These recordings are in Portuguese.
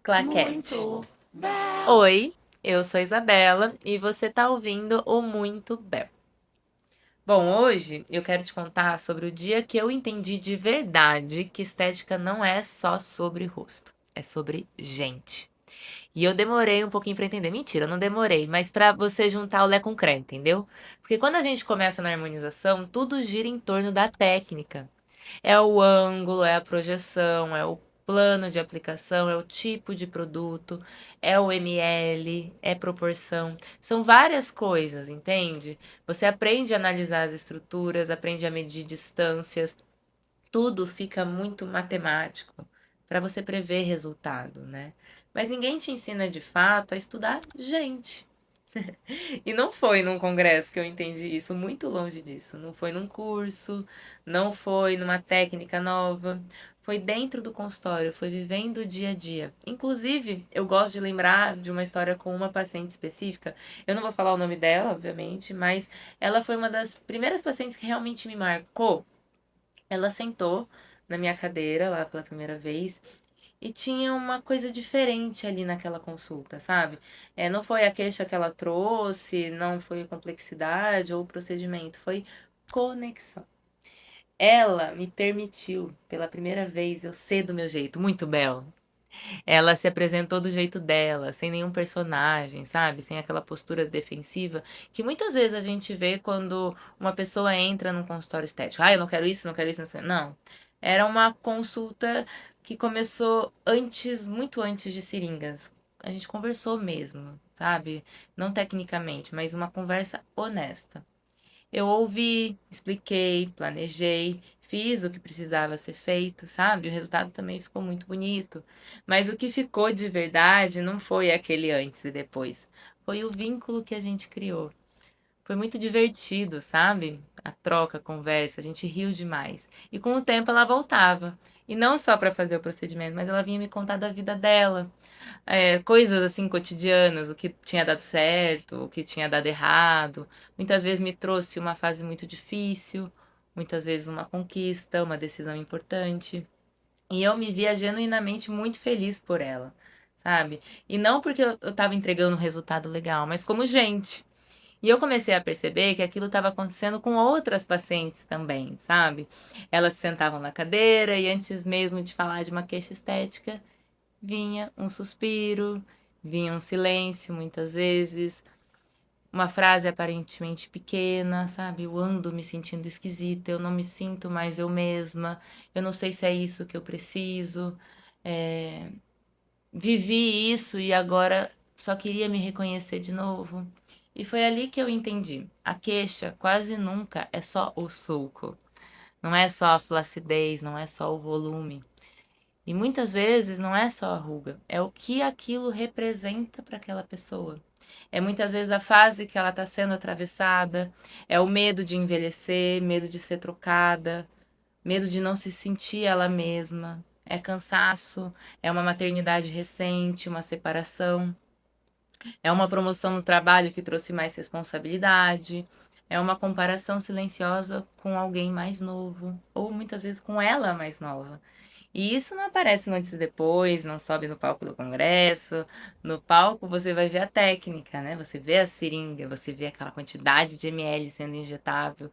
Claquete. Oi, eu sou Isabela e você tá ouvindo o Muito Bel. Bom, hoje eu quero te contar sobre o dia que eu entendi de verdade que estética não é só sobre rosto, é sobre gente. E eu demorei um pouquinho pra entender. Mentira, não demorei, mas pra você juntar o Lé com o Cré, entendeu? Porque quando a gente começa na harmonização, tudo gira em torno da técnica. É o ângulo, é a projeção, é o plano de aplicação, é o tipo de produto, é o ml, é proporção. São várias coisas, entende? Você aprende a analisar as estruturas, aprende a medir distâncias, tudo fica muito matemático para você prever resultado, né? Mas ninguém te ensina de fato a estudar gente. E não foi num congresso que eu entendi isso, muito longe disso. Não foi num curso, não foi numa técnica nova. Foi dentro do consultório, foi vivendo o dia a dia. Inclusive, eu gosto de lembrar de uma história com uma paciente específica. Eu não vou falar o nome dela, obviamente, mas ela foi uma das primeiras pacientes que realmente me marcou. Ela sentou na minha cadeira lá pela primeira vez e tinha uma coisa diferente ali naquela consulta, sabe? Não foi a queixa que ela trouxe, não foi a complexidade ou o procedimento, foi conexão. Ela me permitiu, pela primeira vez, eu ser do meu jeito, muito belo. Ela se apresentou do jeito dela, sem nenhum personagem, sabe? Sem aquela postura defensiva que muitas vezes a gente vê quando uma pessoa entra num consultório estético. Ah, eu não quero isso, não quero isso, não sei. Não. Era uma consulta que começou antes, muito antes de seringas. A gente conversou mesmo, sabe? Não tecnicamente, mas uma conversa honesta. Eu ouvi, expliquei, planejei, fiz o que precisava ser feito, sabe? O resultado também ficou muito bonito. Mas o que ficou de verdade não foi aquele antes e depois. Foi o vínculo que a gente criou. Foi muito divertido, sabe? A troca, a conversa, a gente riu demais. E com o tempo ela voltava. E não só para fazer o procedimento, mas ela vinha me contar da vida dela, coisas assim cotidianas, o que tinha dado certo, o que tinha dado errado. Muitas vezes me trouxe uma fase muito difícil, muitas vezes uma conquista, uma decisão importante. E eu me via genuinamente muito feliz por ela, sabe? E não porque eu tava entregando um resultado legal, mas como gente. E eu comecei a perceber que aquilo estava acontecendo com outras pacientes também, sabe? Elas se sentavam na cadeira e antes mesmo de falar de uma queixa estética, vinha um suspiro, vinha um silêncio muitas vezes, uma frase aparentemente pequena, sabe? Eu ando me sentindo esquisita, eu não me sinto mais eu mesma, eu não sei se é isso que eu preciso. É, Vivi isso e agora só queria me reconhecer de novo. E foi ali que eu entendi. A queixa quase nunca é só o sulco. Não é só a flacidez, não é só o volume. E muitas vezes não é só a ruga, é o que aquilo representa para aquela pessoa. É muitas vezes a fase que ela está sendo atravessada, é o medo de envelhecer, medo de ser trocada, medo de não se sentir ela mesma. É cansaço, é uma maternidade recente, uma separação, é uma promoção no trabalho que trouxe mais responsabilidade, é uma comparação silenciosa com alguém mais novo, ou muitas vezes com ela mais nova. E isso não aparece no antes e depois, não sobe no palco do congresso. No palco você vai ver a técnica, né? Você vê a seringa, você vê aquela quantidade de ml sendo injetável,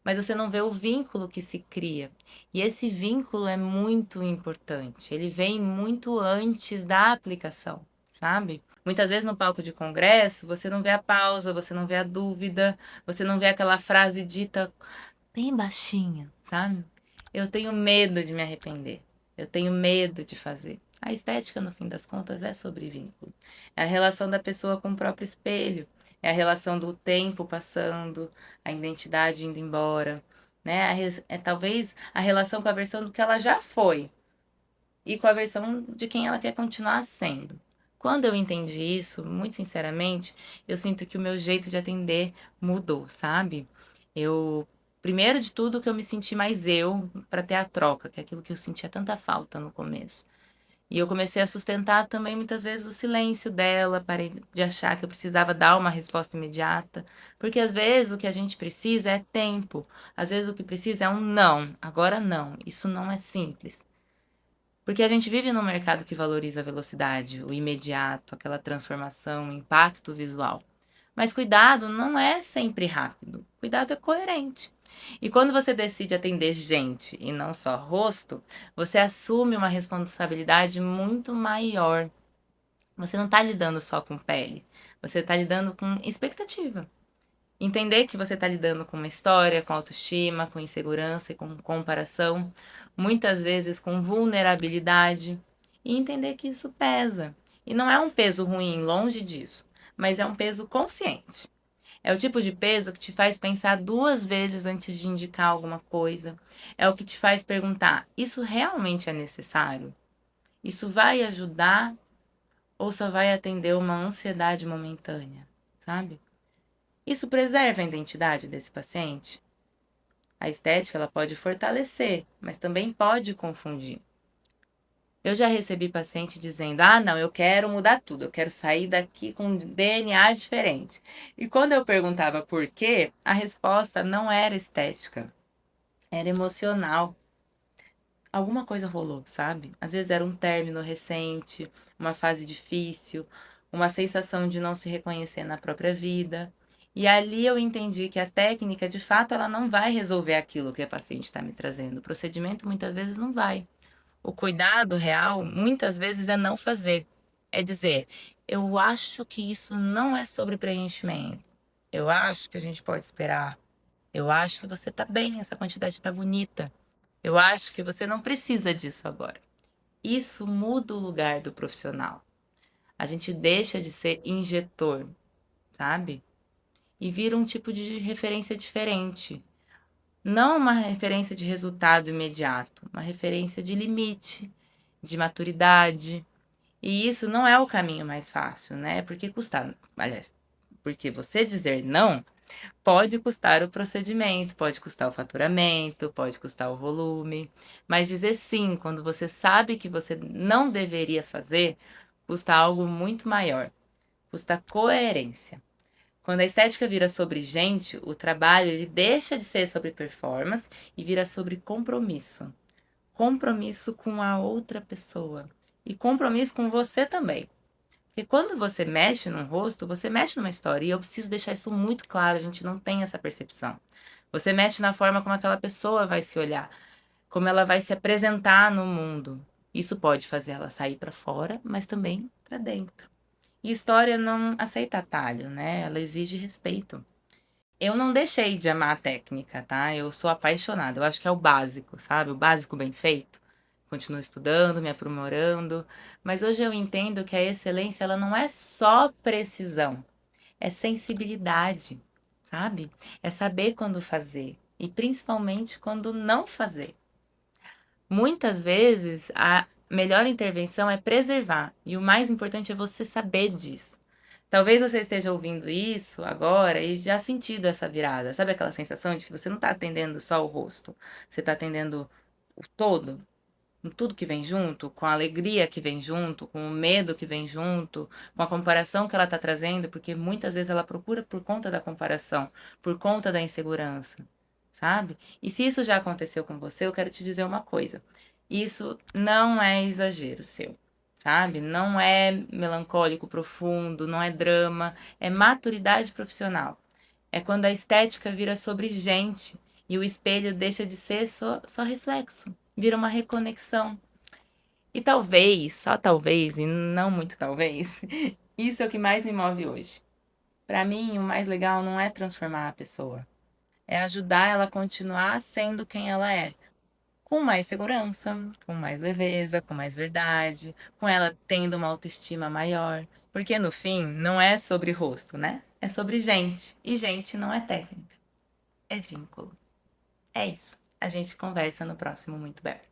mas você não vê o vínculo que se cria. E esse vínculo é muito importante. Ele vem muito antes da aplicação, sabe? Muitas vezes no palco de congresso, você não vê a pausa, você não vê a dúvida, você não vê aquela frase dita bem baixinha, sabe? Eu tenho medo de me arrepender. Eu tenho medo de fazer. A estética, no fim das contas, é sobre vínculo. É a relação da pessoa com o próprio espelho. É a relação do tempo passando, a identidade indo embora, né? É talvez a relação com a versão do que ela já foi e com a versão de quem ela quer continuar sendo. Quando eu entendi isso, muito sinceramente, eu sinto que o meu jeito de atender mudou, sabe? Eu, primeiro de tudo, que eu me senti mais eu para ter a troca, que é aquilo que eu sentia tanta falta no começo. E eu comecei a sustentar também muitas vezes o silêncio dela, parei de achar que eu precisava dar uma resposta imediata, porque às vezes o que a gente precisa é tempo, às vezes o que precisa é um não, agora não, isso não é simples. Porque a gente vive num mercado que valoriza a velocidade, o imediato, aquela transformação, o impacto visual. Mas cuidado não é sempre rápido. Cuidado é coerente. E quando você decide atender gente e não só rosto, você assume uma responsabilidade muito maior. Você não está lidando só com pele, você está lidando com expectativa. Entender que você está lidando com uma história, com autoestima, com insegurança e com comparação, muitas vezes com vulnerabilidade, e entender que isso pesa. E não é um peso ruim, longe disso, mas é um peso consciente. É o tipo de peso que te faz pensar duas vezes antes de indicar alguma coisa. É o que te faz perguntar: isso realmente é necessário? Isso vai ajudar ou só vai atender uma ansiedade momentânea? Sabe? Isso preserva a identidade desse paciente? A estética ela pode fortalecer, mas também pode confundir. Eu já recebi paciente dizendo: ah, não, eu quero mudar tudo, eu quero sair daqui com um DNA diferente. E quando eu perguntava por quê, a resposta não era estética, era emocional. Alguma coisa rolou, sabe? Às vezes era um término recente, uma fase difícil, uma sensação de não se reconhecer na própria vida. E ali eu entendi que a técnica, de fato, ela não vai resolver aquilo que a paciente está me trazendo. O procedimento muitas vezes não vai. O cuidado real, muitas vezes, é não fazer. É dizer, eu acho que isso não é sobre preenchimento. Eu acho que a gente pode esperar. Eu acho que você tá bem, essa quantidade tá bonita. Eu acho que você não precisa disso agora. Isso muda o lugar do profissional. A gente deixa de ser injetor, sabe? E vira um tipo de referência diferente. Não uma referência de resultado imediato, uma referência de limite, de maturidade. E isso não é o caminho mais fácil, né? Porque custar, aliás, porque você dizer não pode custar o procedimento, pode custar o faturamento, pode custar o volume, mas dizer sim quando você sabe que você não deveria fazer, custa algo muito maior, custa coerência. Quando a estética vira sobre gente, o trabalho ele deixa de ser sobre performance e vira sobre compromisso. Compromisso com a outra pessoa e compromisso com você também. Porque quando você mexe num rosto, você mexe numa história. E eu preciso deixar isso muito claro, a gente não tem essa percepção. Você mexe na forma como aquela pessoa vai se olhar, como ela vai se apresentar no mundo. Isso pode fazer ela sair para fora, mas também para dentro. E história não aceita atalho, né? Ela exige respeito. Eu não deixei de amar a técnica, tá? Eu sou apaixonada. Eu acho que é o básico, sabe? O básico bem feito. Continuo estudando, me aprimorando, mas hoje eu entendo que a excelência ela não é só precisão, é sensibilidade, sabe? É saber quando fazer e principalmente quando não fazer. Muitas vezes a melhor intervenção é preservar e o mais importante é você saber disso. Talvez você esteja ouvindo isso agora e já sentido essa virada. Sabe aquela sensação de que você não está atendendo só o rosto, você está atendendo o todo, com tudo que vem junto, com a alegria que vem junto, com o medo que vem junto, com a comparação que ela está trazendo, porque muitas vezes ela procura por conta da comparação, por conta da insegurança, sabe? E se isso já aconteceu com você, eu quero te dizer uma coisa: isso não é exagero seu. Sabe? Não é melancólico profundo, não é drama, é maturidade profissional. É quando a estética vira sobre gente e o espelho deixa de ser só reflexo, vira uma reconexão. E talvez, só talvez, e não muito talvez, isso é o que mais me move hoje. Para mim, o mais legal não é transformar a pessoa, é ajudar ela a continuar sendo quem ela é, com mais segurança, com mais leveza, com mais verdade, com ela tendo uma autoestima maior. Porque no fim, não é sobre rosto, né? É sobre gente. E gente não é técnica, é vínculo. É isso. A gente conversa no próximo Muito Bem.